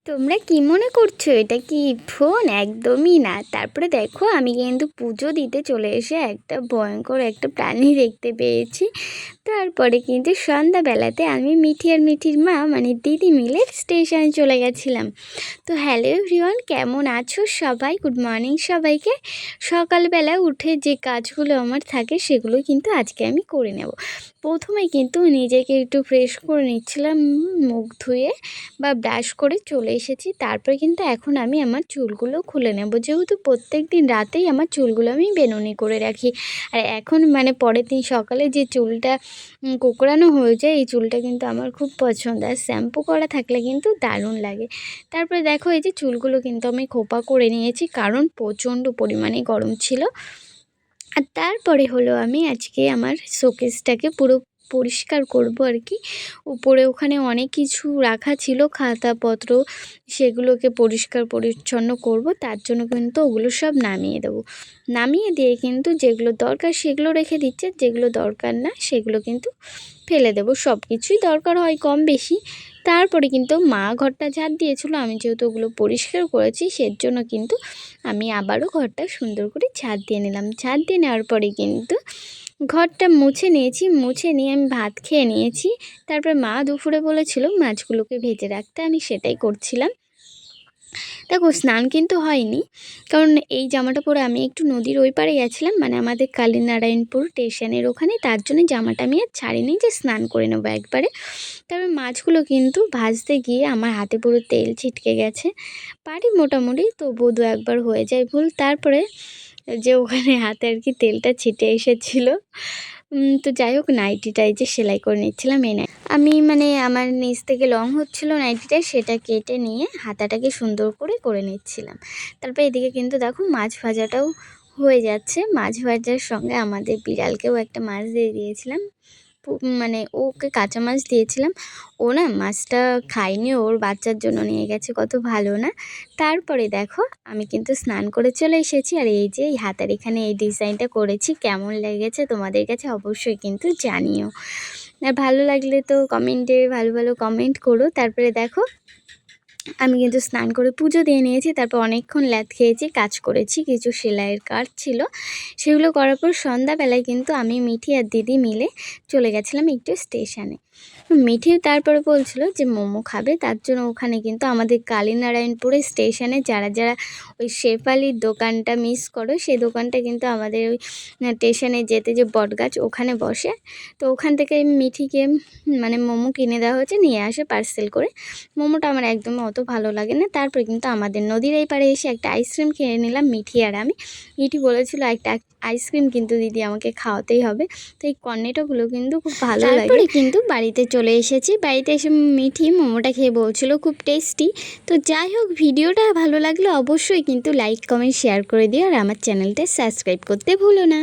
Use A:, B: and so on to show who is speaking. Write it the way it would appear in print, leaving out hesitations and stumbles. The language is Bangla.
A: তোমরা কি মনে করছো এটা কি ফোন? একদমই না। তারপরে দেখো আমি কিন্তু পুজো দিতে চলে এসে একটা ভয়ঙ্কর একটা প্রাণী দেখতে পেয়েছি। তারপরে কিন্তু সন্ধ্যাবেলাতে আমি মিঠি আর মিঠির মা মানে দিদি মিলে স্টেশনে চলে গেছিলাম। তো হ্যালো এভরিওয়ান, কেমন আছো সবাই? গুড মর্নিং সবাইকে। সকালবেলা উঠে যে কাজগুলো আমার থাকে সেগুলো কিন্তু আজকে আমি করে নেব। প্রথমে কিন্তু নিজেকে একটু ফ্রেশ করে নিচ্ছিলাম, মুখ ধুয়ে বা ব্রাশ করে চলে এসেছি। তারপরে কিন্তু এখন আমি আমার চুলগুলো খুলে নেব, যেহেতু প্রত্যেক দিন রাতেই আমার চুলগুলো আমি বেনুনি করে রাখি। আর এখন মানে পরের দিন সকালে যে চুলটা কোঁকড়ানো হয়ে যায়, এই চুলটা কিন্তু আমার খুব পছন্দ, আর শ্যাম্পু করা থাকলে কিন্তু দারুণ লাগে। তারপরে দেখো এই যে চুলগুলো কিন্তু আমি খোপা করে নিয়েছি, কারণ প্রচণ্ড পরিমাণে গরম ছিল। আর তারপরে হলো আমি আজকে আমার শোকেসটাকে পুরো পরিষ্কার করব আর কি। উপরে ওখানে অনেক কিছু রাখা ছিল, খাতাপত্র, সেগুলোকে পরিষ্কার পরিচ্ছন্ন করব। তার জন্য কিন্তু ওগুলো সব নামিয়ে দেবো। নামিয়ে দিয়ে কিন্তু যেগুলো দরকার সেগুলো রেখে দিচ্ছে, যেগুলো দরকার না সেগুলো কিন্তু ফেলে দেবো। সব কিছুই দরকার হয় কম বেশি। তারপরে কিন্তু মা ঘরটা ঝাড় দিয়েছিল, আমি যেহেতু ওগুলো পরিষ্কার করেছি সেজন্য কিন্তু আমি আবারও ঘরটা সুন্দর করে ঝাড় দিয়ে নিলাম। ঝাড় দিয়ে নেওয়ার পরে কিন্তু ঘরটা মুছে নিয়েছি। মুছে নিয়ে আমি ভাত খেয়ে নিয়েছি। তারপর মা দুপুরে বলেছিল মাছগুলোকে ভেজে রাখতে, আমি সেটাই করছিলাম। দেখো স্নান কিন্তু হয়নি, কারণ এই জামাটা পরে আমি একটু নদীর ওই পারে গেছিলাম, মানে আমাদের কালীনারায়ণপুর স্টেশনের ওখানে। তার জন্য জামাটা আমি আর ছাড়িনি যে স্নান করে নেবো একবারে। তারপর মাছগুলো কিন্তু ভাজতে গিয়ে আমার হাতে পুরো তেল ছিটকে গেছে। পারি মোটামুটি, তবুও দু একবার হয়ে যায় ভুল। তারপরে যে ওখানে হাতে আর কি তেলটা ছিটে এসেছিলো। তো যাই হোক, নাইটিটাই যে সেলাই করে নিচ্ছিলাম এই আমি মানে আমার নিচ থেকে লং হচ্ছিলো নাইটিটা, সেটা কেটে নিয়ে হাতাটাকে সুন্দর করে করে নিচ্ছিলাম। তারপর এদিকে কিন্তু দেখো মাছ ভাজাটাও হয়ে যাচ্ছে। মাছ ভাজার সঙ্গে আমাদের বিড়ালকেও একটা মাছ দিয়ে দিয়েছিলাম। মানে ওকে কাঁচা মাছ দিয়েছিলাম, ও না মাছটা খায়নি, ওর বাচ্চার জন্য নিয়ে গেছে, কত ভালো না। তারপরে দেখো আমি কিন্তু স্নান করে চলে এসেছি, আর এই যে এই হাতের এখানে এই ডিজাইনটা করেছি, কেমন লেগেছে তোমাদের কাছে অবশ্যই কিন্তু জানিও। আর ভালো লাগলে তো কমেন্টে ভালো ভালো কমেন্ট করো। তারপরে দেখো আমি কিন্তু স্নান করে পুজো দিয়ে নিয়েছি। তারপর অনেকক্ষণ ল্যাদ খেয়েছি, কাজ করেছি, কিছু সেলাইয়ের কাজ ছিল, সেগুলো করার পর সন্ধ্যাবেলায় কিন্তু আমি মিঠি আর দিদি মিলে চলে গেছিলাম একটু স্টেশনে। মিঠি তারপরে বলছিল যে মোমো খাবে, তার জন্য ওখানে কিন্তু আমাদের কালীনারায়ণপুরে স্টেশনে যারা যারা ওই শেফালির দোকানটা মিস করো, সেই দোকানটা কিন্তু আমাদের ওই স্টেশনে যেতে যে বটগাছ ওখানে বসে। তো ওখান থেকে মিঠিকে মানে মোমো কিনে দেওয়া হয়েছে, নিয়ে আসে পার্সেল করে। মোমোটা আমার একদম অত ভালো লাগে না। তারপরে কিন্তু আমাদের নদীর এই পাড়ে এসে একটা আইসক্রিম কিনে নিলাম মিঠি আর আমি। মিঠি বলেছিল একটা আইসক্রিম কিন্তু দিদি আমাকে খাওয়াতেই হবে। তো এই কর্নেটোগুলো কিন্তু খুব ভালো লাগে। তারপরে কিন্তু বাড়িতে চলে এসেছি। বাড়িতে এসে মিঠি মোমোটা খেয়ে বলছিল খুব টেস্টি। তো যাই হোক, ভিডিওটা ভালো লাগলে অবশ্যই কিন্তু লাইক কমেন্ট শেয়ার করে দিও, আর আমার চ্যানেলটা সাবস্ক্রাইব করতে ভুলো না।